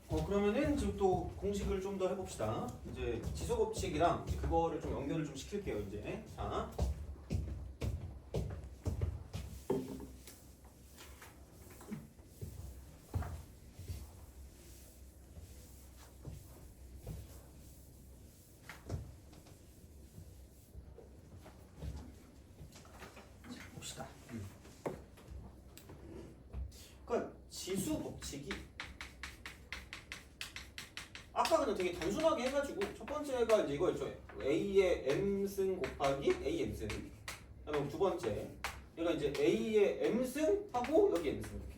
그러면은 지금 또 공식을 좀 더 해봅시다. 이제 지수 법칙이랑 그거를 좀 연결을 좀 시킬게요. 이제 자. 봅시다. 그러니까 지수 법칙이 아까 그냥 되게 단순하게 해가지고 첫 번째가 이제 이거였죠. A의 m승 곱하기 A m승. 그다음에 두 번째 얘가 이제 A의 m승 하고 여기 m승 이렇게.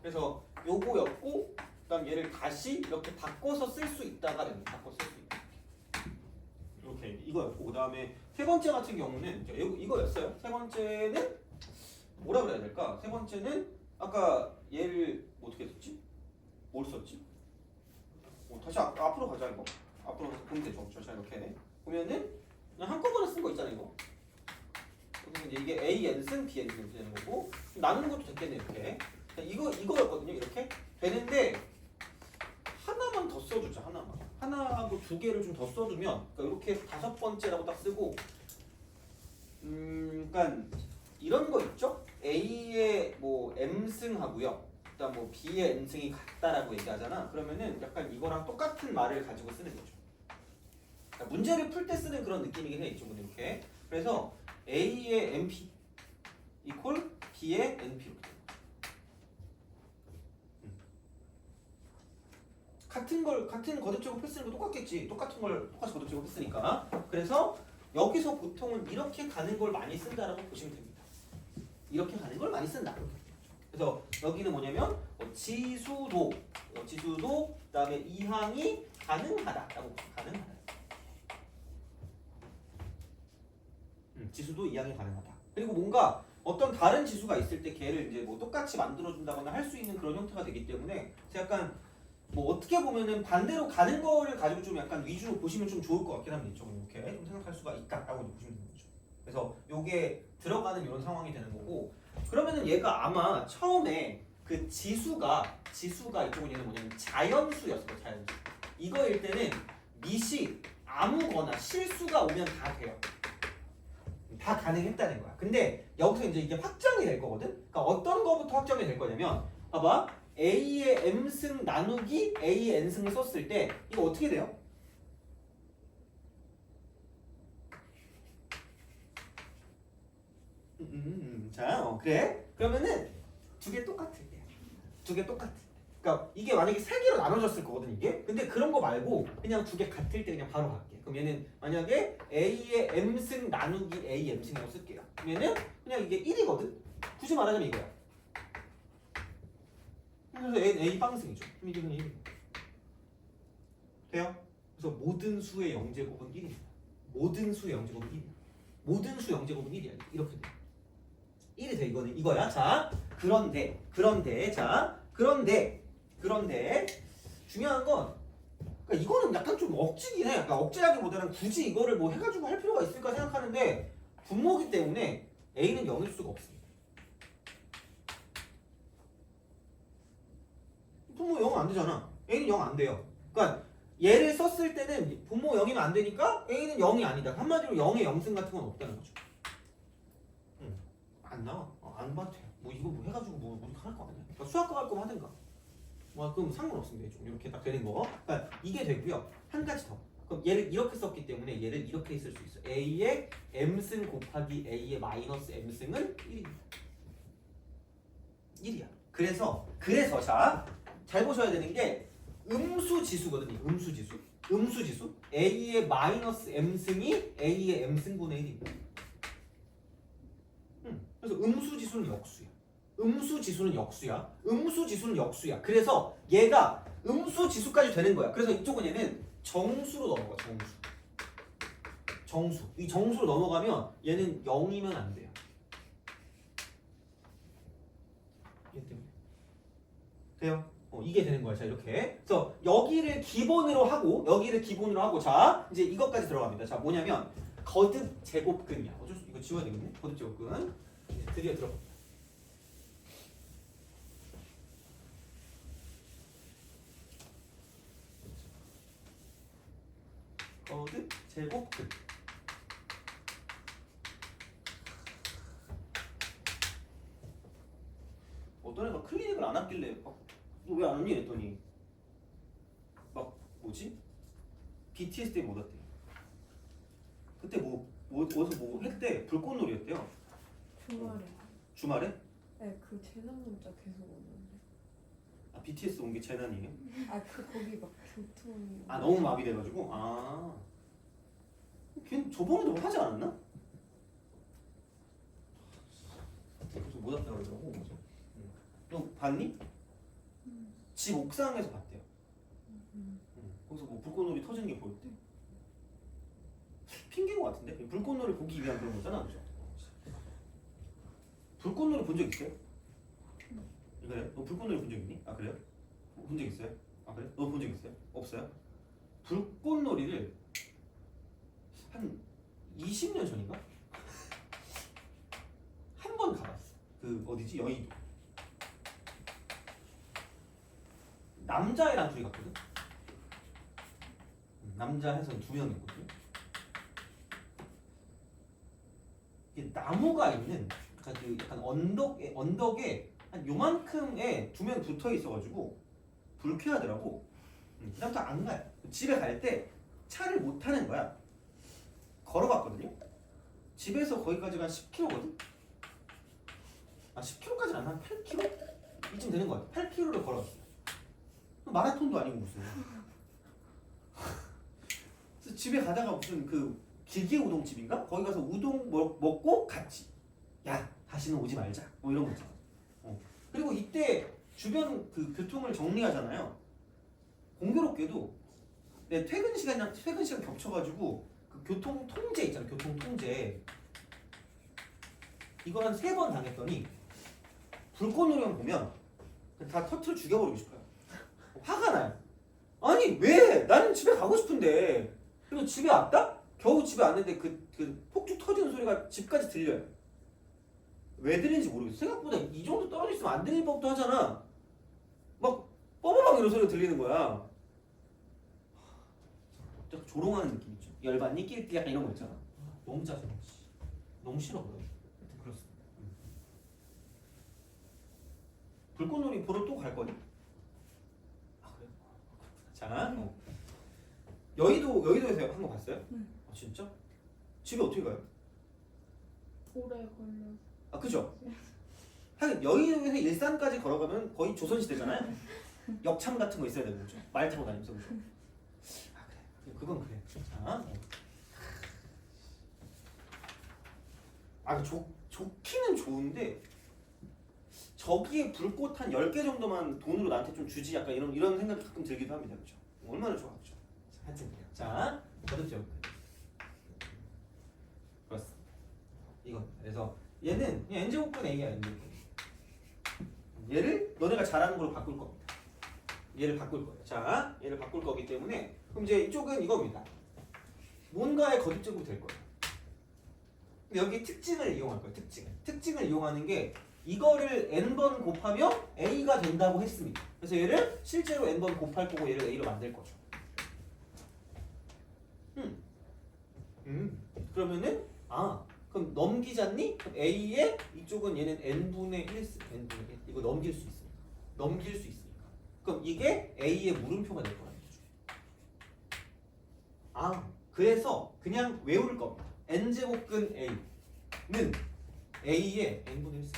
그래서 요거였고 그다음 얘를 다시 이렇게 바꿔서 쓸 수 있다가 바꿔서 쓸 수 있다. 이렇게 이거였고 그다음에 세 번째 같은 경우는 이거였어요. 세 번째는 뭐라 그래야 될까? 세 번째는 아까 얘를 어떻게 썼지? 뭘 썼지? 다시 앞으로 가자 이거. 앞으로 가서 보면 되죠. 자 이렇게 보면은 그냥 한꺼번에 쓴 거 있잖아 이거. 그래서 이제 이게 A n승 B n승 되는 거고 나누는 것도 됐겠네 이렇게. 이거였거든요 이렇게 되는데 하나만 더 써주자 하나만. 하나하고 두 개를 좀 더 써주면 그러니까 이렇게 다섯 번째라고 딱 쓰고 그러니까 이런 거 있죠? A의 뭐 m승하고요. 일단 뭐 B의 n승이 같다라고 얘기하잖아. 그러면은 약간 이거랑 똑같은 말을 가지고 쓰는 거죠. 그러니까 문제를 풀 때 쓰는 그런 느낌이긴 해 이쪽은 이렇게. 그래서 A의 np 이퀄 B의 np로 같은 거듭제곱 했으니까 똑같겠지. 똑같은 걸 똑같이 거듭제곱 했으니까. 그래서 여기서 보통은 이렇게 가는 걸 많이 쓴다라고 보시면 됩니다. 이렇게 가는 걸 많이 쓴다. 그래서 여기는 뭐냐면 지수도 그다음에 이항이 가능하다라고 가능하다. 지수도 이항이 가능하다. 그리고 뭔가 어떤 다른 지수가 있을 때 걔를 이제 뭐 똑같이 만들어준다거나 할 수 있는 그런 형태가 되기 때문에 약간 뭐 어떻게 보면은 반대로 가는 거를 가지고 좀 약간 위주로 보시면 좀 좋을 것 같긴 합니다. 이쪽은 이렇게 좀 생각할 수가 있다라고 보시면 되는 거죠. 그래서 요게 들어가는 이런 상황이 되는 거고. 그러면은 얘가 아마 처음에 그 지수가 이쪽은 얘는 뭐냐면 자연수였어. 자연수. 이거일 때는 밑이 아무거나 실수가 오면 다 돼요. 다 가능했다는 거야. 근데 여기서 이제 이게 확정이 될 거거든. 그러니까 어떤 거부터 확정이 될 거냐면 봐봐. A의 m승 나누기 A의 n승을 썼을 때 이거 어떻게 돼요? 자, 그래? 그러면은 두 개 똑같아. 두 개 똑같아. 그러니까 이게 만약에 세 개로 나눠졌을 거거든 이게. 근데 그런 거 말고 그냥 두 개 같을 때 그냥 바로 갈게. 그럼 얘는 만약에 A의 m승 나누기 A m승이라고 쓸게요. 그러면은 그냥 이게 1이거든. 굳이 말하자면 이거야. 그래서 A 빵승이죠. 그럼 이게 그냥 1. 돼요? 그래서 모든 수의 영제곱은 1입니다. 모든 수의 영제곱은 1이야. 모든 수 영제곱은 1이야. 이렇게 돼. 1이 돼 이거는 이거야. 자, 그런데 중요한 건 그러니까 이거는 약간 좀 억지긴 해. 약간 억지라기보다는 굳이 이거를 뭐 해가지고 할 필요가 있을까 생각하는데 분모기 때문에 A는 0일 수가 없습니다. 분모 0은 안 되잖아. A는 0 안 돼요. 그러니까 얘를 썼을 때는 분모 0이면 안 되니까 A는 0이 아니다. 한마디로 0의 0승 같은 건 없다는 거죠. 안 나와. 안 봐도 돼. 뭐 이거 뭐 해가지고 뭐 우리 할 거 아니야. 그러니까 수학과 갈 거면 하든가. 뭐 그럼 상관없습니다. 좀 이렇게 딱 되는 거. 그러니까 이게 되고요. 한 가지 더. 그럼 얘를 이렇게 썼기 때문에 얘를 이렇게 쓸 수 있어. A의 m승 곱하기 A의 마이너스 m승은 1입니다. 1이야. 그래서 자, 잘 보셔야 되는 게 음수지수거든요. 음수지수. A의 마이너스 m승이 A의 m승분의 1입니다. 그래서 음수지수는 역수야. 그래서 얘가 음수지수까지 되는 거야. 그래서 이쪽은 얘는 정수로 넘어가. 정수. 이 정수로 넘어가면 얘는 0이면 안 돼요. 얘 때문에. 돼요? 이게 되는 거야. 자, 이렇게. 그래서 여기를 기본으로 하고 자, 이제 이것까지 들어갑니다. 자, 뭐냐면 거듭 제곱근이야. 어쩔 수 이거 지워야 되겠네. 거듭 제곱근. 이제 드디어 들어갑니다. 제곱근. 어떤 애가 클리닉을 안 왔길래 너 왜 안 왔니? 이랬더니 막 뭐지? BTS 때문에 못 왔대. 그때 어디서 뭐 했대? 불꽃놀이였대요. 주말에. 주말에? 네, 그 재난 문자 계속 오는데. 아 BTS 온 게 재난이에요? 거기 막 교통. 아 너무 마비돼가지고 아. 걔 저번에도 뭐 하지 않았나? 그래서 못 왔다 그러더라고. 너 봤니? 집 옥상에서 봤대요. 거기서 뭐 불꽃놀이 터지는 게 보였대. 핑계인 것 같은데? 불꽃놀이 보기 위한 그런 거잖아, 그죠? 불꽃놀이 본 적 있어요? 그래? 너 불꽃놀이 본 적 있니? 아 그래요? 본 적 있어요? 아 그래? 너 본 적 있어요? 없어요? 불꽃놀이를 한 20년 전인가? 한 번 가봤어. 그 어디지? 여의도. 남자애랑 둘이 갔거든? 남자 해서 2명 있거든요. 이게 나무가 있는 그 약간 언덕에 한 요만큼에 2명 붙어 있어가지고 불쾌하더라고. 그다음부터 안 가요. 집에 갈 때 차를 못 타는 거야. 걸어갔거든요. 집에서 거기까지가 한 10km거든. 아 10km까지 안 한 8km? 이쯤 되는 거 같아. 8km를 걸어갔어. 마라톤도 아니고 무슨. 그래서 집에 가다가 무슨 그 길게 우동집인가? 거기 가서 우동 먹고 갔지. 야 다시는 오지 말자. 뭐 이런 거 있잖아. 그리고 이때 주변 그 교통을 정리하잖아요. 공교롭게도 내 퇴근 시간 겹쳐가지고 그 교통 통제 있잖아. 교통 통제. 이걸 한 3번 당했더니 불꽃놀이만 보면 다 터트려 죽여버리고 싶어요. 화가 나요. 아니 왜? 나는 집에 가고 싶은데. 그리고 집에 왔다? 겨우 집에 왔는데 그 폭죽 터지는 소리가 집까지 들려요. 왜 들리는지 모르겠어. 생각보다 이 정도 떨어져 있으면 안 들릴 법도 하잖아. 막 뻐버벅 이런 소리가 들리는 거야. 딱 조롱하는 느낌 있죠. 열받니? 끼리끼리 약간 이런 거 있잖아. 너무 짜증나. 너무 싫어 그래. 하여튼 그렇습니다. 불꽃놀이 보러 또 갈 거니? 아 그래? 자, 여의도에서 한 거 봤어요? 아, 진짜? 집에 어떻게 가요? 오래 걸려. 아 그죠? 하긴 여의도에서 일산까지 걸어가면 거의 조선시대잖아요. 역참 같은 거 있어야 되는 거죠. 말 타고 다니면서 그죠? 아 그래, 그건 그래. 자, 아 좋기는 좋은데 저기에 불꽃 한 10개 정도만 돈으로 나한테 좀 주지 약간 이런 생각이 가끔 들기도 합니다. 그죠? 얼마나 좋아 그죠? 하여튼 그래요. 자, 거듭죠. 그렇습니다. 이건 그래서 얘는 그냥 n제곱분 a야. n제곱분. 얘를 너네가 잘하는 걸로 바꿀 겁니다. 얘를 바꿀 거예요. 자, 얘를 바꿀 거기 때문에 그럼 이제 이쪽은 이겁니다. 뭔가의 거듭제곱이 될 거예요. 근데 여기 특징을 이용할 거예요. 특징을 이용하는 게 이거를 n번 곱하면 a가 된다고 했습니다. 그래서 얘를 실제로 n번 곱할 거고 얘를 a로 만들 거죠. 그러면은 그럼 넘기잖니? 그럼 a의 이쪽은 얘는 n분의 1 n분의 1 이거 넘길 수 있으니까. 그럼 이게 a의 물음표가 될 거라는 거죠. 그래서 그냥 외울 겁니다. n제곱근 a는 a의 n분의 1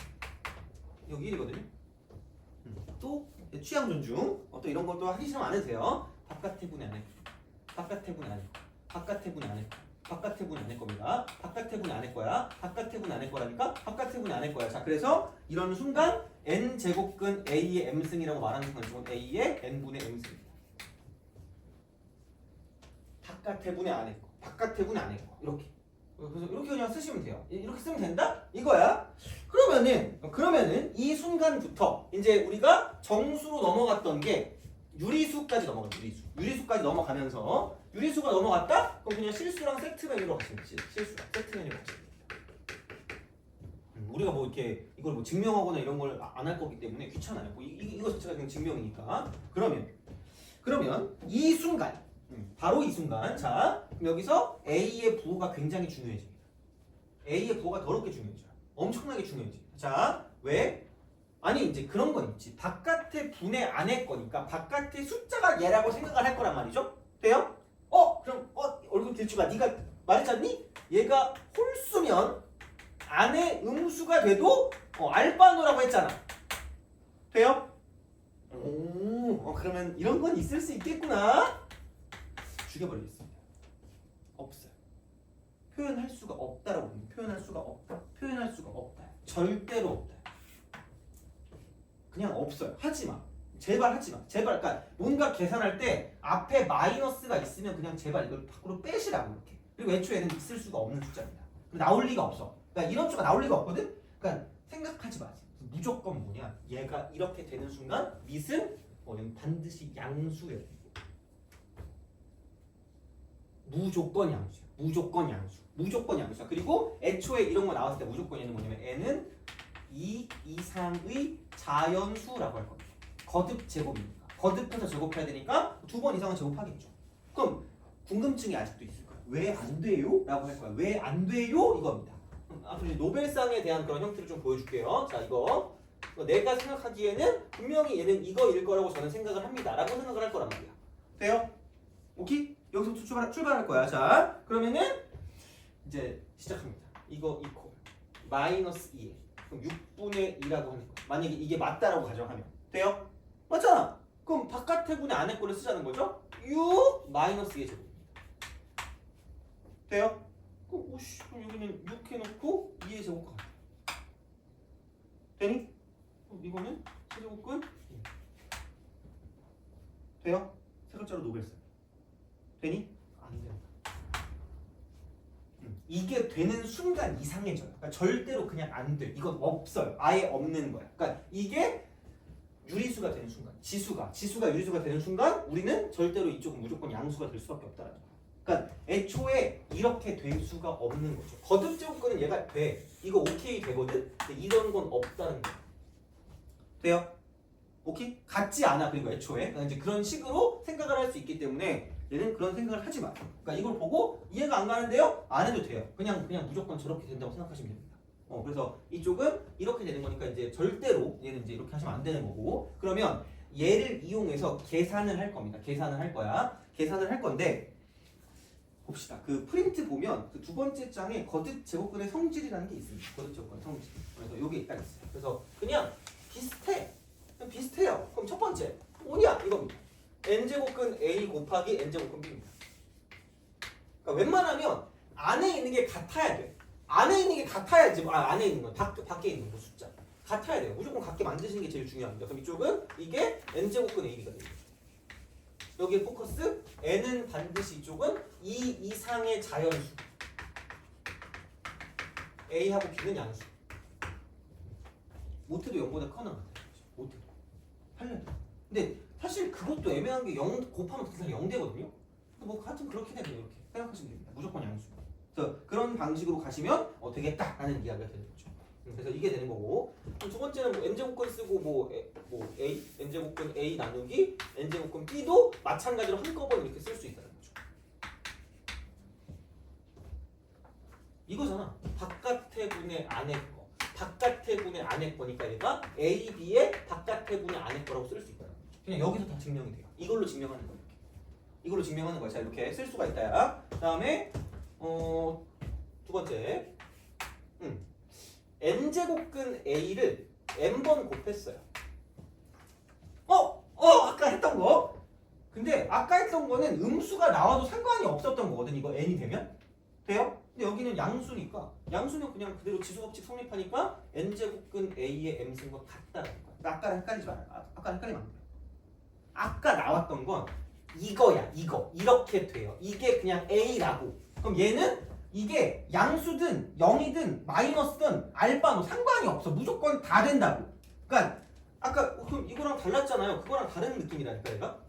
여기 1이거든요. 또 취향 존중. 또 이런 것도 하기 싫으면 안 해도 돼요. 바깥의 분이 아닐 거야. 바깥의 분이 아닐 거야. 바깥의 분이 아닐 거야. 바깥의 분이 아닐 겁니다. 바깥의 분이 아닐 거야. 바깥의 분이 아닐 거라니까 바깥의 분이 아닐 거야. 자, 그래서 이런 순간 n제곱근 a의 m승이라고 말하는 건 a의 n분의 m승입니다. 바깥의 분이 아닐 거. 바깥의 분이 아닐 거. 이렇게. 그래서 이렇게 그냥 쓰시면 돼요. 이렇게 쓰면 된다? 이거야. 그러면은 이 순간부터 이제 우리가 정수로 넘어갔던 게 유리수까지 넘어가. 유리수까지 넘어가면서 유리수가 넘어갔다? 그럼 그냥 실수랑 세트 메뉴로 가시면 돼요. 실수랑 세트 메뉴로 가시면 돼요. 우리가 뭐 이렇게 이걸 뭐 증명하거나 이런 걸 안 할 거기 때문에 귀찮아요. 이거 자체가 그냥 증명이니까. 그러면 이 순간 바로 이 순간. 자, 그럼 여기서 A의 부호가 굉장히 중요해집니다. A의 부호가 더럽게 중요해져요. 엄청나게 중요해져요. 자, 왜? 아니 이제 그런 건 있지. 바깥의 분의 안의 거니까 바깥의 숫자가 얘라고 생각을 할 거란 말이죠. 돼요? 그럼 얼굴 들추가 네가 말했잖니? 얘가 홀수면 안에 음수가 돼도 알바노라고 했잖아. 돼요? 그러면 이런 건 있을 수 있겠구나. 죽여버리겠습니다. 없어요. 표현할 수가 없다라고 합니다. 표현할 수가 없다. 표현할 수가 없다. 절대로 없다. 그냥 없어요. 하지 마. 제발 하지 마. 제발. 그러니까 뭔가 계산할 때 앞에 마이너스가 있으면 그냥 제발 이걸 밖으로 빼시라고 이렇게. 그리고 애초에는 있을 수가 없는 숫자입니다. 나올 리가 없어. 그러니까 이런 수가 나올 리가 없거든. 그러니까 생각하지 마. 무조건 뭐냐? 얘가 이렇게 되는 순간 밑은 얘는 반드시 양수예요. 무조건 양수야. 무조건 양수. 무조건 양수야. 그리고 애초에 이런 거 나왔을 때 무조건 얘는 뭐냐면 n은 2 이상의 자연수라고 할 겁니다. 거듭 제곱이니까. 거듭해서 제곱해야 되니까 2번 이상은 제곱하겠죠. 그럼 궁금증이 아직도 있을 거야. 왜 안 돼요? 라고 할 거야. 왜 안 돼요? 이겁니다. 앞으로 노벨상에 대한 그런 형태를 좀 보여줄게요. 자, 이거 내가 생각하기에는 분명히 얘는 이거일 거라고 저는 생각을 합니다. 라고 생각을 할 거란 말이야. 돼요? 오케이? 여기서부터 출발할 거야. 자, 그러면은 이제 시작합니다. 이거 이퀄 마이너스 2에 그럼 6분의 2라고 하는 거야. 만약에 이게 맞다라고 가정하면 돼요? 맞잖아. 그럼 바깥의 분의 안의 거를 쓰자는 거죠? 6 마이너스 2의 제곱. 돼요? 그럼 그럼 여기는 6 해놓고 2의 제곱과 같아. 되니? 그럼 이거는 세제곱근 2. 돼요? 세 글자로 노벨상. 되니? 안 된다. 이게 되는 순간 이상해져요. 그러니까 절대로 그냥 안 돼. 이건 없어요. 아예 없는 거야. 그러니까 이게 유리수가 되는 순간, 지수가 유리수가 되는 순간 우리는 절대로 이쪽은 무조건 양수가 될 수밖에 없다라는 거야. 그러니까 애초에 이렇게 될 수가 없는 거죠. 거듭 제곱근은 얘가 돼. 이거 오케이 되거든. 근데 이런 건 없다는 거야. 돼요? 오케이? 같지 않아. 그리고 애초에 그러니까 이제 그런 식으로 생각을 할 수 있기 때문에 얘는 그런 생각을 하지 마. 그러니까 이걸 보고 이해가 안 가는데요? 안 해도 돼요. 그냥 무조건 저렇게 된다고 생각하시면 됩니다. 그래서 이쪽은 이렇게 되는 거니까 이제 절대로 얘는 이제 이렇게 하시면 안 되는 거고. 그러면 얘를 이용해서 계산을 할 겁니다. 계산을 할 거야. 계산을 할 건데 봅시다. 그 프린트 보면 그 두 번째 장에 거듭 제곱근의 성질이라는 게 있습니다. 거듭 제곱근의 성질. 그래서 여기 딱 있어요. 그래서 그냥 비슷해. 그냥 비슷해요. 그럼 첫 번째 뭐냐 이겁니다. n제곱근 a 곱하기 n제곱근 b입니다. 그러니까 웬만하면 안에 있는 게 같아야 돼. 안에 있는 게 같아야지. 안에 있는 건 밖에 있는 거 숫자 같아야 돼요. 무조건 같게 만드시는 게 제일 중요합니다. 그럼 이쪽은 이게 n제곱근 ab가 됩니다. 여기에 포커스 n은 반드시 이쪽은 2 이상의 자연수 a하고 b는 양수. 못해도 0보다 커는 것 같아요. 못해도 하려도. 근데 사실 그것도 애매한 게 0 곱하면 그냥 0되거든요. 뭐 하여튼 그렇긴 해. 이렇게 생각하시면 됩니다. 무조건 양수. 그래서 그런 방식으로 가시면 되겠다라는 이야기가 되는 거죠. 그래서 이게 되는 거고. 두 번째는 뭐 n제곱근 쓰고 뭐 a n제곱근 a 나누기 n제곱근 b도 마찬가지로 한꺼번에 이렇게 쓸 수 있다는 거죠. 이거잖아. 바깥의 분의 안의 거. 바깥의 분의 안의 거니까 얘가 a, b의 바깥의 분의 안의 거라고 쓸 수 있다는 거죠. 그냥 여기서 다 증명이 돼요. 이걸로 증명하는 거예요. 이걸로 증명하는 거야. 자, 이렇게 쓸 수가 있다야. 그다음에 두 번째. n제곱근 a를 n번 곱했어요. 아까 했던 거. 근데 아까 했던 거는 음수가 나와도 상관이 없었던 거거든. 이거 n이 되면. 돼요? 근데 여기는 양수니까 양수는 그냥 그대로 지수법칙 성립하니까 n제곱근 a의 m승과 같다라는 거야. 아까 헷갈리지 말아요. 아까 헷갈리면 안 돼요. 아까 나왔던 건 이거야. 이거. 이렇게 돼요. 이게 그냥 a라고. 그럼 얘는 이게 양수든 0이든 마이너스든 알바노 상관이 없어. 무조건 다 된다고. 그러니까 아까 그럼 이거랑 달랐잖아요. 그거랑 다른 느낌이라니까 얘가.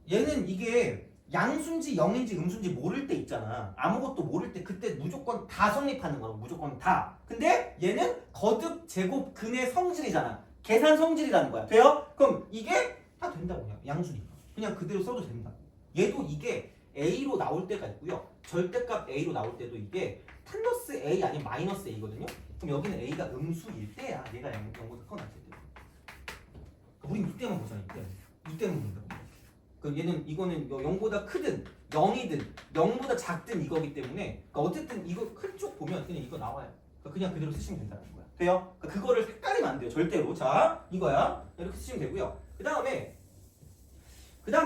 얘는 이게 양수인지 0인지 음수인지 모를 때 있잖아. 아무것도 모를 때 그때 무조건 다 성립하는 거라고. 무조건 다. 근데 얘는 거듭 제곱 근의 성질이잖아. 계산 성질이라는 거야. 돼요? 그럼 이게 다 된다고. 그냥 양수니까. 그냥 그대로 써도 된다고. 얘도 이게 A로 나올 때가 있고요. 절대값 A로 나올 때도 이게 플러스 A 아니면 마이너스 A거든요. 그럼 여기는 A가 음수일 때야. 얘가 0보다 커 났을 때. 우린 이때만 보잖아. 이때만 본다고. 그 얘는 이거는 0보다 크든 0이든 0보다 작든 이거기 때문에 그러니까 어쨌든 이거 큰 쪽 보면 그냥 이거 나와요. 그러니까 그냥 그대로 쓰시면 된다는 거야. 돼요? 그러니까 그거를 헷갈리면 안 돼요. 절대로. 자, 이거야. 이렇게 쓰시면 되고요. 그 다음에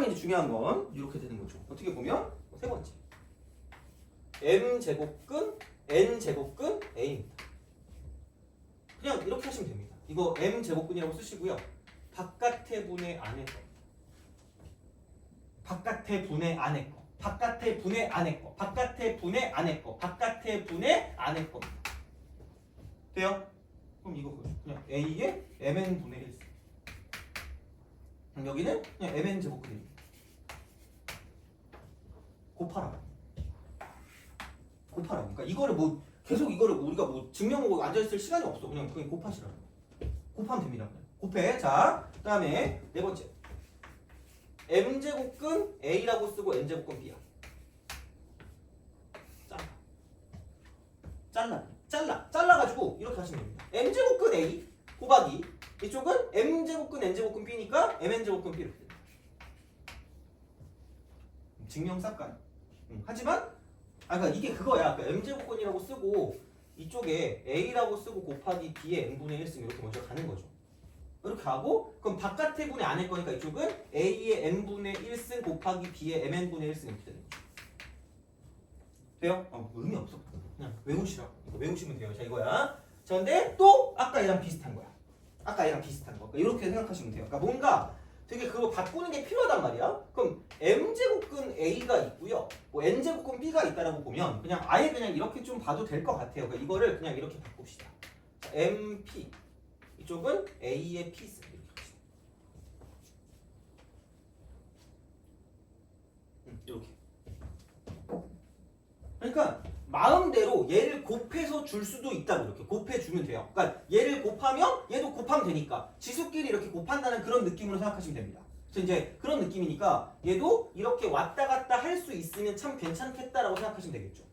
이제 중요한 건 이렇게 되는 거죠. 어떻게 보면 세 번째 m 제곱근 n 제곱근 a입니다. 그냥 이렇게 하시면 됩니다. 이거 m 제곱근이라고 쓰시고요. 바깥의 분의 안에 거, 바깥의 분의 안에 거, 바깥의 분의 안에 거, 바깥의 분의 안에 거, 바깥의 분의 안에 거. 돼요? 그럼 이거 그냥 a의 mn 분의 1. 그럼 여기는 그냥 mn 제곱근입니다. 곱하라고. 그러니까 이거를 뭐 계속 이거를 우리가 뭐 증명하고 앉아있을 시간이 없어. 그냥 곱하시라고. 곱하면 됩니다. 곱해. 자, 그 다음에 네 번째 m제곱근 a라고 쓰고 n제곱근 b야. 잘라가지고 이렇게 하시면 됩니다. m제곱근 a 곱하기 이쪽은 m제곱근 n제곱근 b니까 mn제곱근 b 이렇게 됩니다. 증명 싹간. 하지만 그러니까 이게 그거야. 그러니까 m제곱근이라고 쓰고 이쪽에 a라고 쓰고 곱하기 b의 n분의 1 쓰면 이렇게 먼저 가는 거죠. 이렇게 하고 그럼 바깥의 분의 안에 거니까 이쪽은 a의 n분의 1승 곱하기 b의 mn분의 1승 이렇게 되는 거죠. 돼요? 의미 없어. 그냥 외우시라고. 이거 외우시면 돼요. 자, 이거야. 자, 근데 또 아까 얘랑 비슷한 거야. 아까 얘랑 비슷한 거. 그러니까 이렇게 생각하시면 돼요. 그러니까 뭔가 되게 그거 바꾸는 게 필요하단 말이야. 그럼 m제곱근 a가 있고요. 뭐 n제곱근 b가 있다라고 보면 그냥 아예 그냥 이렇게 좀 봐도 될 것 같아요. 그러니까 이거를 그냥 이렇게 바꿉시다. 자, mp 이쪽은 a의 p승 이렇게 합시다. 이렇게. 그러니까 마음대로 얘를 곱해서 줄 수도 있다고 이렇게 곱해주면 돼요. 그러니까 얘를 곱하면 얘도 곱하면 되니까 지수끼리 이렇게 곱한다는 그런 느낌으로 생각하시면 됩니다. 그래서 이제 그런 느낌이니까 얘도 이렇게 왔다 갔다 할 수 있으면 참 괜찮겠다라고 생각하시면 되겠죠.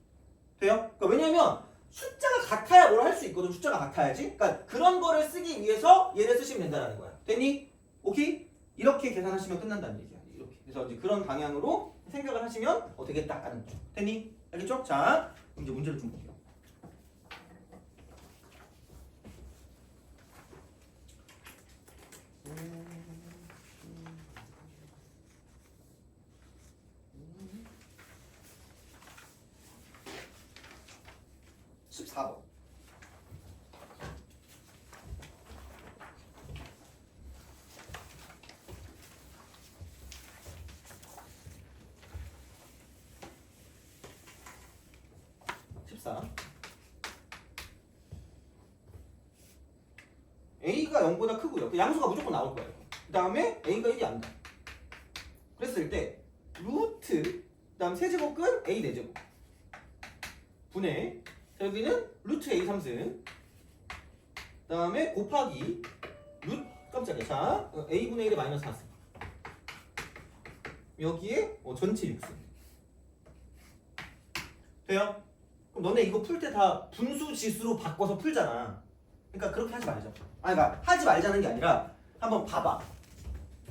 돼요? 그러니까 왜냐면 숫자가 같아야 뭘 할 수 있거든. 숫자가 같아야지. 그러니까 그런 거를 쓰기 위해서 얘를 쓰시면 된다는 거야. 됐니? 오케이? 이렇게 계산하시면 끝난다는 얘기야. 이렇게. 그래서 이제 그런 방향으로 생각을 하시면 되겠다 하는 거죠. 됐니? 알겠죠? 자, 그럼 이제 문제를 좀 볼게요. (14번) a가 0보다 크고요. 그 양수가 무조건 나올 거예요. 그 다음에 a가 1이 안 돼. 그랬을 때 루트 그 다음 세제곱근 a 4제곱 분의 자, 여기는 루트 a 3승 그 다음에 곱하기 깜짝이야. 자, a분의 1에 마이너스 4승 여기에 전체 6승 돼요? 그럼 너네 이거 풀 때 다 분수 지수로 바꿔서 풀잖아. 그러니까 그렇게 하지 말자. 그러니까 하지 말자는 게 아니라 한번 봐봐.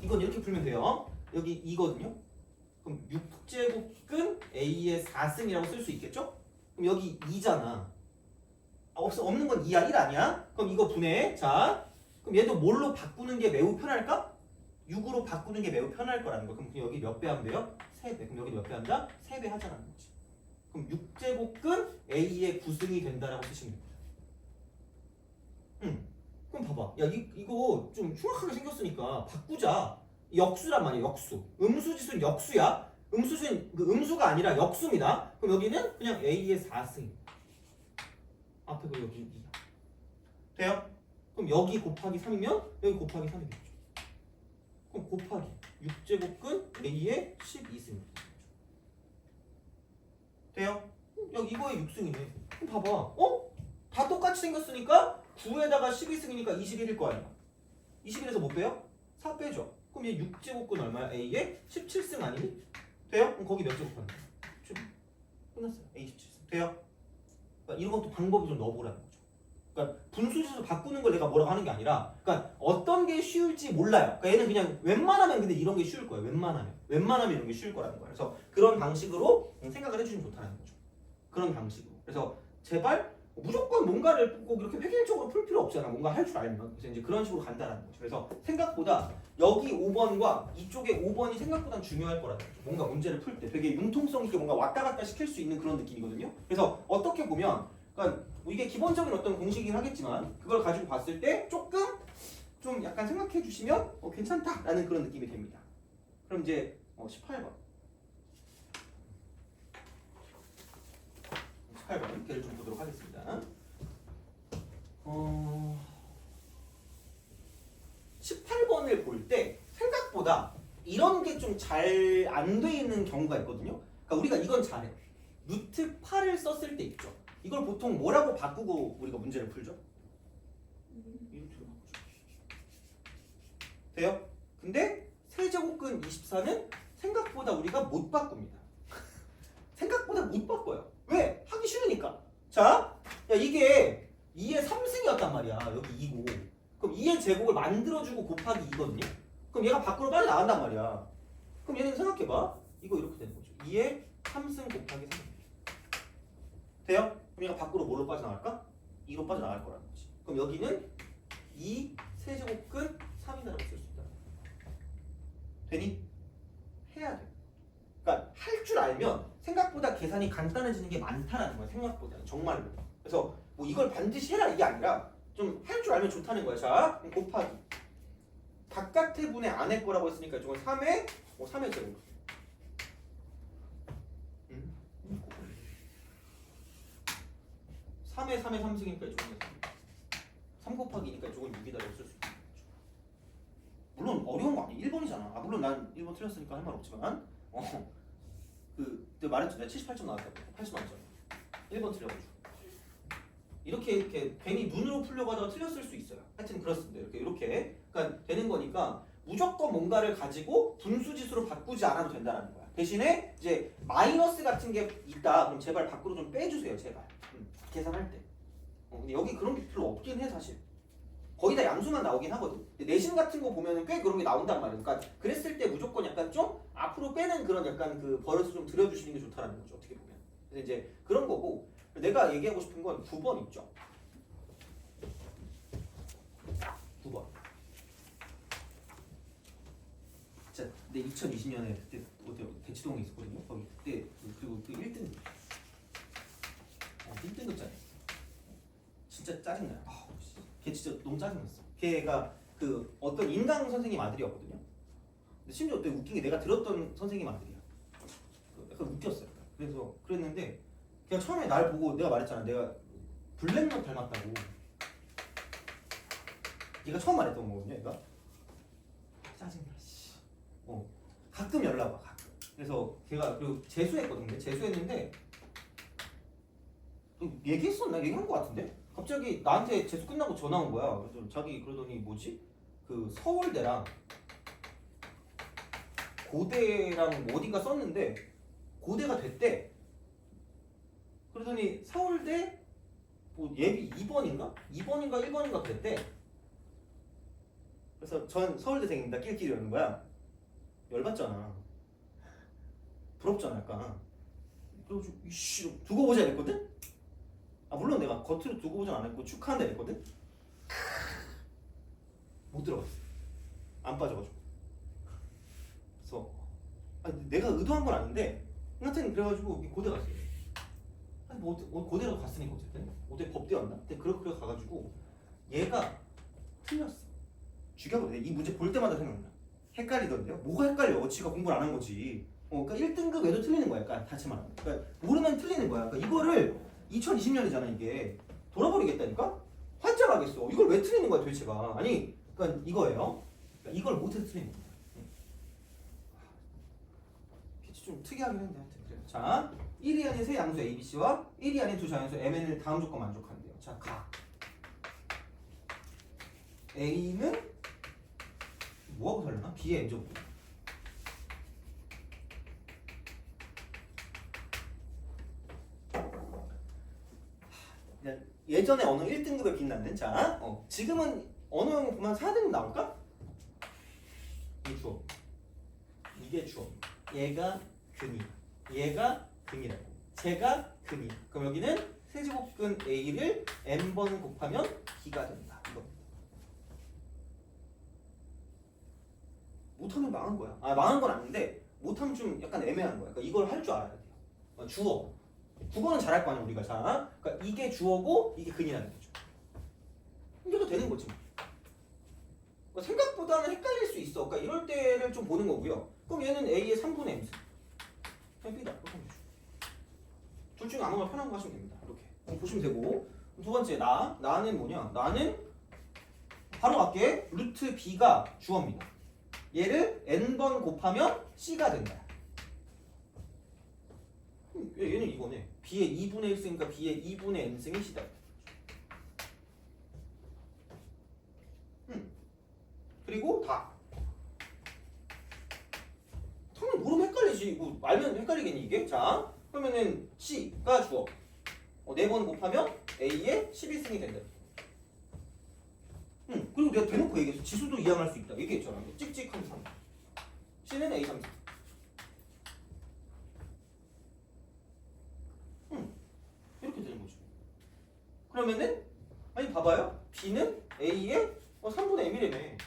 이건 이렇게 풀면 돼요. 여기 2거든요. 그럼 6제곱근 a의 4승이라고 쓸 수 있겠죠? 그럼 여기 2잖아. 없는 건 2야. 1 아니야? 그럼 이거 분해. 자, 그럼 얘도 뭘로 바꾸는 게 매우 편할까? 6으로 바꾸는 게 매우 편할 거라는 거. 그럼 여기 몇 배 하면 돼요? 3배. 그럼 여기 몇 배 한다? 3배 하자는 거지. 그럼 6제곱근 a의 9승이 된다라고 쓰시면 됩니다. 그럼 봐봐. 야, 이거 좀 흉악하게 생겼으니까 바꾸자. 역수란 말이야, 역수. 음수지수는 역수야. 음수가 아니라 역수입니다. 그럼 여기는 그냥 a의 4승. 앞에 그 여기 2야. 돼요? 그럼 여기 곱하기 3이면 여기 곱하기 3이 되죠. 그럼 곱하기 6제곱근 a의 12승. 돼요? 여기 이거의 6승이네. 그럼 봐봐. 다 똑같이 생겼으니까 9에다가 12승이니까 21일 거 아니야. 21에서 못 빼요? 4 빼죠. 그럼 얘 6제곱근 얼마야? A에 17승 아니니? 돼요? 그럼 거기 몇 제곱하는 거야? 끝났어요. A17 돼요? 그러니까 이런 것도 방법이 좀 넣어보라는 거죠. 그러니까 분수지수 바꾸는 걸 내가 뭐라고 하는 게 아니라, 그러니까 어떤 게 쉬울지 몰라요. 그러니까 얘는 그냥 웬만하면 근데 이런 게 쉬울 거예요. 웬만하면 이런 게 쉬울 거라는 거예요. 그래서 그런 방식으로 생각을 해주시면 좋다는 거죠. 그런 방식으로. 그래서 제발 무조건 뭔가를 꼭 이렇게 획일적으로 풀 필요 없잖아. 뭔가 할 줄 알면. 그래서 이제 그런 식으로 간다는 거죠. 그래서 생각보다 여기 5번과 이쪽에 5번이 생각보다 중요할 거라는 거죠. 뭔가 문제를 풀 때 되게 융통성 있게 뭔가 왔다 갔다 시킬 수 있는 그런 느낌이거든요. 그래서 어떻게 보면, 그러니까 뭐 이게 기본적인 어떤 공식이긴 하겠지만 그걸 가지고 봤을 때 조금 좀 약간 생각해 주시면 괜찮다라는 그런 느낌이 됩니다. 그럼 이제 18번. 18번 걔를 좀 보도록 하겠습니다. 18번을 볼 때 생각보다 이런 게 좀 잘 안 돼 있는 경우가 있거든요. 그러니까 우리가 이건 잘해. 루트 8을 썼을 때 있죠. 이걸 보통 뭐라고 바꾸고 우리가 문제를 풀죠? 이루트로 바꾸죠. 돼요? 근데 세제곱근 24는 생각보다 우리가 못 바꿉니다. 생각보다 못 바꿔요. 왜? 하기 싫으니까. 자, 야, 이게 2의 3승이었단 말이야. 여기 2고. 그럼 2의 제곱을 만들어주고 곱하기 2거든요. 그럼 얘가 밖으로 빠져나간단 말이야. 그럼 얘는 생각해봐. 이거 이렇게 되는 거죠. 2의 3승 곱하기 3. 돼요? 그럼 얘가 밖으로 뭐로 빠져나갈까? 2로 빠져나갈 거라는 거지. 그럼 여기는 2 세제곱근 3이라고 쓸 수 있다. 되니? 해야 돼. 그러니까 할 줄 알면 생각보다 계산이 간단해지는 게 많다라는 거야. 생각보다는 정말로. 그래서 뭐 이걸 반드시 해라 이게 아니라 좀 할 줄 알면 좋다는 거야. 자, 곱하기 바깥의 분의 안의 거라고 했으니까 이건 3의 3의 제곱. 3의 3의 3승이니까 이쪽은 3 곱하기니까 이쪽은 6이다 이렇게 쓸 수 있는 거죠. 물론 어려운 거 아니야. 1번이잖아. 물론 난 1번 틀렸으니까 할 말 없지만 내가 말했죠. 내가 78점 나왔다고. 80만점. 1번 틀려가지고. 이렇게 괜히 눈으로 풀려고 하다가 틀렸을 수 있어요. 하여튼 그렇습니다. 이렇게 그러니까 되는 거니까 무조건 뭔가를 가지고 분수지수로 바꾸지 않아도 된다는 거야. 대신에 이제 마이너스 같은 게 있다. 그럼 제발 밖으로 좀 빼주세요. 제발. 계산할 때. 근데 여기 그런 게 별로 없긴 해 사실. 거의 다 양수만 나오긴 하거든. 근데 내신 같은 거 보면은 꽤 그런 게 나온단 말이에요. 그러니까 그랬을 때 무조건 약간 좀 앞으로 빼는 그런 약간 그 버릇을 좀 들여주시는 게 좋다라는 거죠. 어떻게 보면. 그래서 이제 그런 거고 내가 얘기하고 싶은 건 9번 있죠. 9번. 자, 근데 2020년에 그때 어디 대치동에 있었거든요. 거기 그때 그리고 그 1등 1등급짜리. 진짜 짜증나요. 걔 진짜 너무 짜증났어. 걔가 그 어떤 인강 선생님 아들이었거든요. 근데 심지어 그때 웃긴 게 내가 들었던 선생님 아들이야. 약간 웃겼어요. 그래서 그랬는데 걔가 처음에 날 보고 내가 말했잖아. 내가 블랙넛 닮았다고. 얘가 처음 말했던 거거든요. 얘가 짜증나. 씨. 가끔 연락 와. 가끔. 그래서 걔가 그리고 재수했거든요. 재수했는데 얘기했었나? 얘기한 거 같은데? 갑자기 나한테 재수 끝나고 전화 온 거야. 그래서 자기 그러더니 뭐지? 그 서울대랑 고대랑 어디가 썼는데 고대가 됐대. 그러더니 서울대 뭐 예비 2번인가? 2번인가 1번인가 그랬대. 그래서 전 서울대생입니다. 끼리끼리 이러는 거야. 열받잖아. 부럽잖아 약간. 그래가지고 이씨 두고 보자 이랬거든? 물론 내가 겉으로 두고 보진 안 했고 축하한다 이랬거든? 못 들어갔어. 안 빠져가지고. 그래서 내가 의도한 건 아닌데 하여튼 그래가지고 고대 갔어요. 아니 뭐 고대라도 갔으니까 어쨌든 어제 법대였나? 근데 그렇게 가가지고 얘가 틀렸어. 죽여버려. 이 문제 볼 때마다 생각나. 헷갈리던데요? 뭐가 헷갈려? 지가 공부를 안 한 거지. 그러니까 1등급 외도 틀리는 거야. 약간 다시 말하면. 그러니까 모르면 틀리는 거야. 그러니까 이거를 2020년이잖아 이게. 돌아버리겠다니까? 환장하겠어. 이걸 왜 틀리는 거야 도대체가. 아니 그러니까 이거예요. 그러니까 이걸 못해서 틀리는 거야. 좀 특이하긴 한데 하여튼. 자, 1이 아닌 세 양수 ABC와 1이 아닌 두 자연수 MN을 다음 조건 만족한대요. 자, 각 A는 뭐하고 살려나? B의 N제곱 예전에 언어 1등급에 빛나는 자 지금은 언어 보면 4등급 나올까? 이 주어 이게 주어 얘가 근이야 얘가 근이라고 제가 근이야 그럼 여기는 세제곱근 A를 n번 곱하면 B가 된다 이겁니다. 못하면 망한 거야. 망한 건 아닌데 못하면 좀 약간 애매한 거야. 그러니까 이걸 할 줄 알아야 돼요. 주어. 국어는 잘할 거 아니야 우리가. 자, 그러니까 이게 주어고 이게 근이라는 거죠. 이게 되는 거지. 그러니까 생각보다는 헷갈릴 수 있어. 그러니까 이럴 때를 좀 보는 거고요. 그럼 얘는 A의 3분의 M승. 그냥 B다. 이렇게 하면 되죠. 둘 중에 아무거나 편한 거 하시면 됩니다. 이렇게 보시면 되고 두 번째 나는 뭐냐? 나는 바로 갈게. 루트 B가 주어입니다. 얘를 n번 곱하면 C가 된다. 얘는 이거네. B의 2분의 1승이니까 B의 2분의 n승이 C다. 그리고 다. 당연히 모르면 헷갈리지. 이거 알면 헷갈리겠니 이게? 자, 그러면은 C가 주어. 4번 곱하면 A의 11승이 된다. 그리고 내가 대놓고 얘기했어. 지수도 이항할 수 있다. 얘기했잖아. 찍찍한 3. C는 A 3. 이렇게 되는 거죠. 그러면은 아니 봐봐요. B는 A의 3분의 M이라며.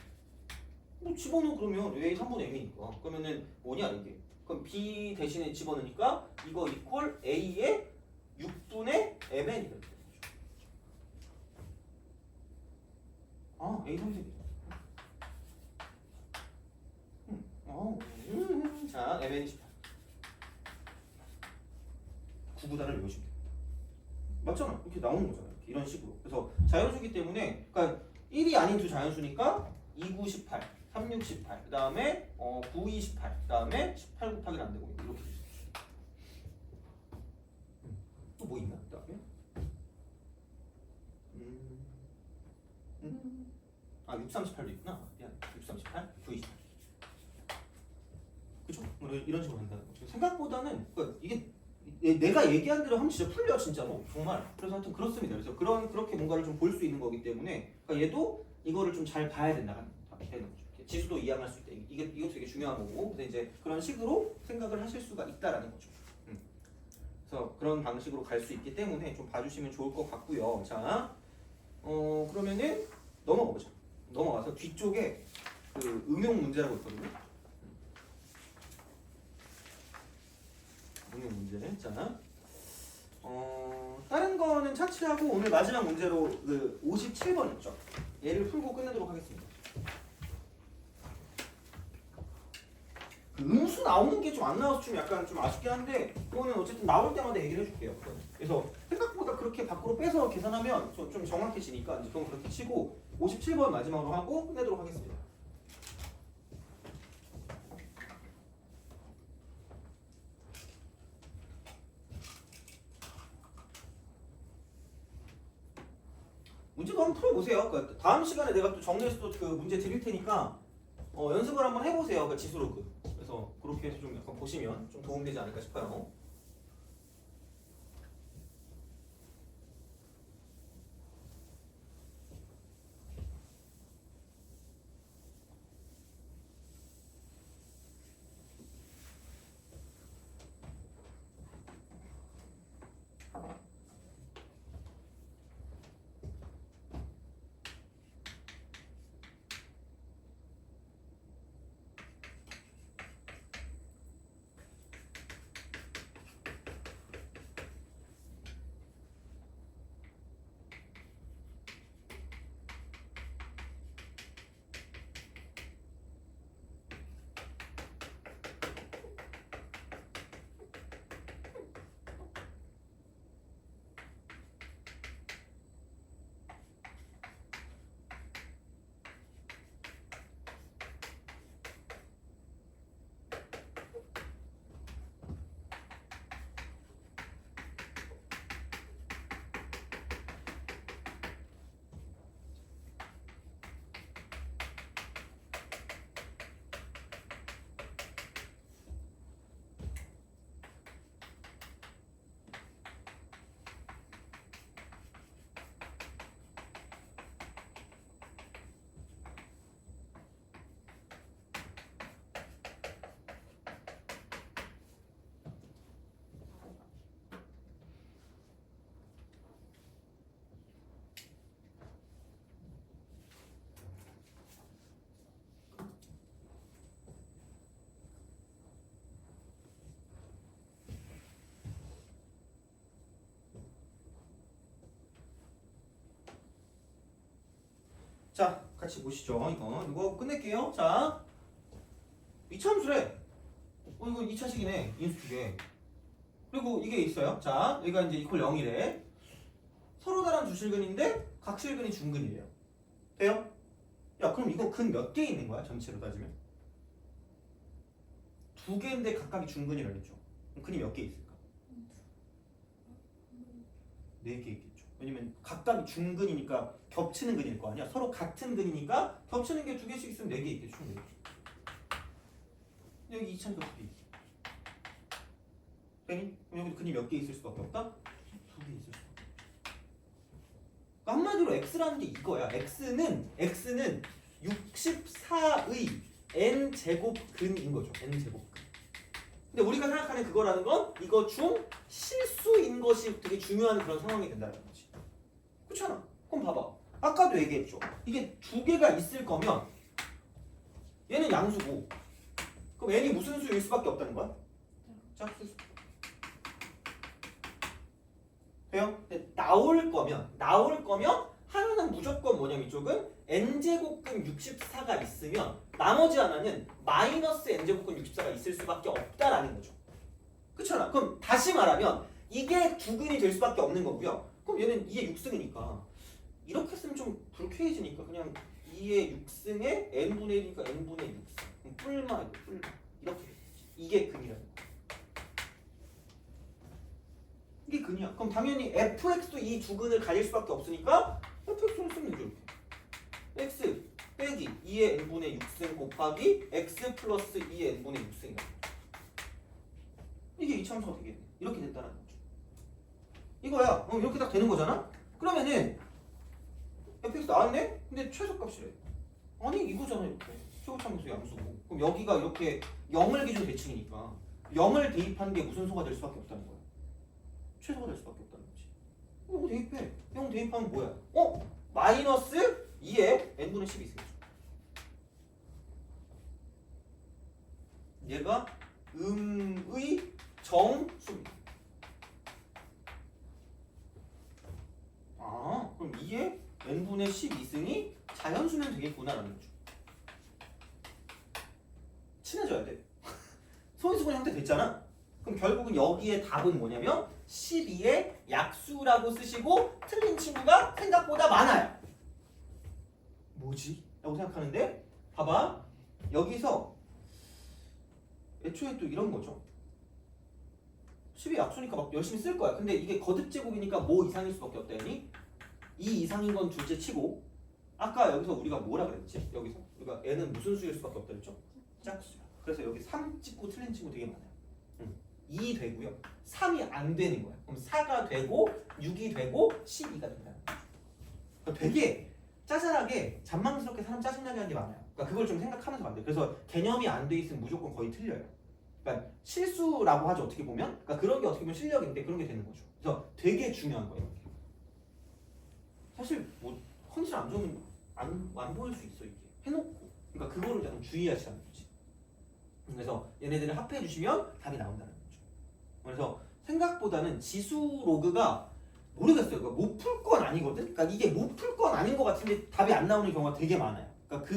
뭐 집어넣어 그러면 A 3분의 M이니까. 그러면은 뭐냐 이게. 그럼 B 대신에 집어넣으니까 이거 이퀄 A의 6분의 MN이 되는 거죠. A 3. 자, MN이 18. 구구단을 외우시면 돼요. 맞잖아. 이렇게 나오는 거잖아요. 이렇게 이런 식으로. 그래서 자연수기 때문에, 그러니까 1이 아닌 두 자연수니까 2, 9, 18, 3, 6, 18. 그 다음에 9, 2, 18. 그 다음에 18 곱하기는 안 되고 이렇게 되죠. 또 뭐 있나? 그 다음에 6, 38도 있구나. 미안. 6, 38, 9, 28. 그죠? 뭐 이런 식으로 한다는 거죠. 생각보다는 그러니까 이게 내가 얘기한 대로 하면 진짜 풀려 진짜로 정말. 그래서 하여튼 그렇습니다. 그래서 그렇게 뭔가를 좀 볼 수 있는 거기 때문에 그러니까 얘도 이거를 좀 잘 봐야 된다는 거죠. 지수도 이해할 수 있다. 이것도 되게 중요한 거고. 그래서 이제 그런 식으로 생각을 하실 수가 있다라는 거죠. 그래서 그런 방식으로 갈 수 있기 때문에 좀 봐주시면 좋을 것 같고요. 자, 그러면은 넘어가 보자. 넘어가서 뒤쪽에 그 응용 문제라고 있거든요. 응용 문제. 자, 다른 거는 차치하고 오늘 마지막 문제로 그 57번 있죠. 얘를 풀고 끝내도록 하겠습니다. 그 음수 나오는 게 좀 안 나와서 좀 약간 좀 아쉽긴 한데 그거는 어쨌든 나올 때마다 얘기를 해줄게요. 그래서 생각보다 그렇게 밖으로 빼서 계산하면 좀 정확해지니까 이제 그건 그렇게 치고 57번 마지막으로 하고 끝내도록 하겠습니다. 문제도 한번 풀어보세요. 그러니까 다음 시간에 내가 또 정리해서 또 그 문제 드릴 테니까 연습을 한번 해보세요. 그 지수로 그래서 그렇게 해서 좀 약간 보시면 좀 도움되지 않을까 싶어요. 자, 같이 보시죠. 이거 끝낼게요. 자, 이차함수래. 이거 2차식이네. 인수 두 개. 그리고 이게 있어요. 자, 여기가 이제 이퀄 0이래. 서로 다른 주실근인데 각실근이 중근이래요. 돼요? 야, 그럼 이거 근 몇 개 있는 거야? 전체로 따지면? 두 개인데 각각이 중근이라 그랬죠. 그럼 근이 몇 개 있을까? 네 개 있겠죠. 왜냐면 각각이 중근이니까 겹치는 근일 거 아니야. 서로 같은 근이니까 겹치는 게 두 개씩 있으면 네 개 있겠죠. 총 4개. 여기 2차니까 2개. 되니? 그럼 여기도 근이 몇 개 있을 수밖에 없다? 두 개 있을 수밖에 없다. 그러니까 한마디로 x라는 게 이거야. x는 64의 n 제곱 근인 거죠. n 제곱 근. 근데 우리가 생각하는 그거라는 건 이거 중 실수인 것이 되게 중요한 그런 상황이 된다는 거지. 그렇잖아. 그럼 봐봐. 아까도 얘기했죠. 이게 두 개가 있을 거면 얘는 양수고 그럼 n이 무슨 수일 수밖에 없다는 거야? 짝수. 돼요? 근데 나올 거면 하나는 무조건 뭐냐면 이쪽은 n제곱근 64가 있으면 나머지 하나는 마이너스 n제곱근 64가 있을 수밖에 없다라는 거죠. 그렇잖아. 그럼 다시 말하면 이게 두근이 될 수밖에 없는 거고요. 그럼 얘는 2의 6승이니까 이렇게 쓰면 좀 불쾌해지니까 그냥 2의 6승에 n분의 1이니까 n분의 6승. 그럼 뿔마 이렇게 이게 근이라는 거. 이게 근이야. 그럼 당연히 fx도 이 두 근을 가질 수밖에 없으니까 fx를 쓰면 되죠. 이렇게. x 빼기 2의 n분의 6승 곱하기 x 플러스 2의 n분의 6승이야. 이게 이차함수가 되겠네. 이렇게 됐다는 거죠. 이거야. 이렇게 딱 되는 거잖아. 그러면은 fx 나왔네? 근데 최소값이래. 아니 이거잖아 이렇게. 최고참수 양수고. 그럼 여기가 이렇게 0을 기준 대칭이니까 0을 대입한 게 무슨 소가 될 수밖에 없다는 거야. 최소가 될 수밖에 없다는 거지. 이거 대입해. 0 대입하면 뭐야? 마이너스 2에 n분의 10이 있어요. 얘가 음의 정수입니다. 아, 그럼 2에 n분의 12승이 자연수면 되겠구나라는 거죠. 친해져야 돼. 소인수분 형태 됐잖아. 그럼 결국은 여기에 답은 뭐냐면 12의 약수라고 쓰시고 틀린 친구가 생각보다 많아요. 뭐지? 라고 생각하는데 봐봐. 여기서 애초에 또 이런 거죠. 10의 약수니까 막 열심히 쓸 거야. 근데 이게 거듭제곱이니까 뭐 이상일 수밖에 없다 했니? 2 이상인 건 둘째 치고 아까 여기서 우리가 뭐라 그랬지? 여기서 우리가 n은 무슨 수일 수밖에 없다 했죠? 짝수야. 그래서 여기 3 찍고 틀린 친구 되게 많아요. 2 되고요. 3이 안 되는 거야. 그럼 4가 되고 6이 되고 12가 된다는 거죠. 그러니까 되게 짜잘하게 잔망스럽게 사람 짜증나게 하는 게 많아요. 그러니까 그걸 좀 생각하면서 안 돼. 그래서 개념이 안 돼 있으면 무조건 거의 틀려요. 그러니까 실수라고 하죠. 어떻게 보면. 그러니까 그런 게 어떻게 보면 실력인데 그런 게 되는 거죠. 그래서 되게 중요한 거예요. 사실 뭐 컨디션 안 좋으면 안 보일 수 있어 이게. 해놓고. 그러니까 그거를 약간 주의하시라는 거지. 그래서 얘네들을 합해해 주시면 답이 나온다는 거죠. 그래서 생각보다는 지수 로그가 모르겠어요. 그러니까 못 풀 건 아니거든. 그러니까 이게 못 풀 건 아닌 것 같은데 답이 안 나오는 경우가 되게 많아요. 그러니까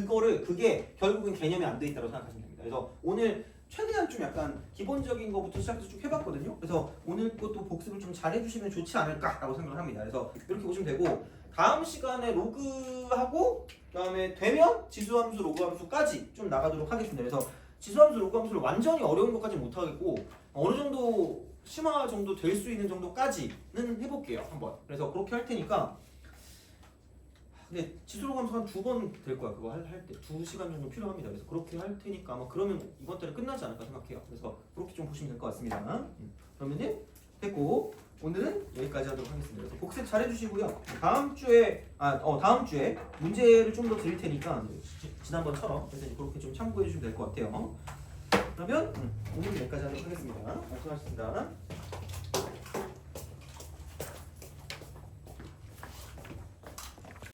그게 결국은 개념이 안 돼 있다고 생각하시면 됩니다. 그래서 오늘 최대한 좀 약간 기본적인 것부터 시작해서 쭉 해봤거든요. 그래서 오늘 것도 복습을 좀 잘 해주시면 좋지 않을까라고 생각을 합니다. 그래서 이렇게 보시면 되고 다음 시간에 로그하고 그다음에 되면 지수함수, 로그함수까지 좀 나가도록 하겠습니다. 그래서 지수함수, 로그함수를 완전히 어려운 것까지는 못하겠고 어느 정도 심화 정도 될 수 있는 정도까지는 해볼게요. 한번. 그래서 그렇게 할 테니까 근데 지수, 로그함수 한 2번 될 거야. 그거 할 때 2시간 정도 필요합니다. 그래서 그렇게 할 테니까 아마 그러면 이번 달에 끝나지 않을까 생각해요. 그래서 그렇게 좀 보시면 될 것 같습니다. 그러면은 됐고 오늘은 여기까지 하도록 하겠습니다. 그래서 복습 잘 해주시고요. 다음 주에 문제를 좀 더 드릴 테니까 지난번처럼 그래서 그렇게 좀 참고해 주시면 될 것 같아요. 그러면 오늘 여기까지 하도록 하겠습니다. 수고하셨습니다.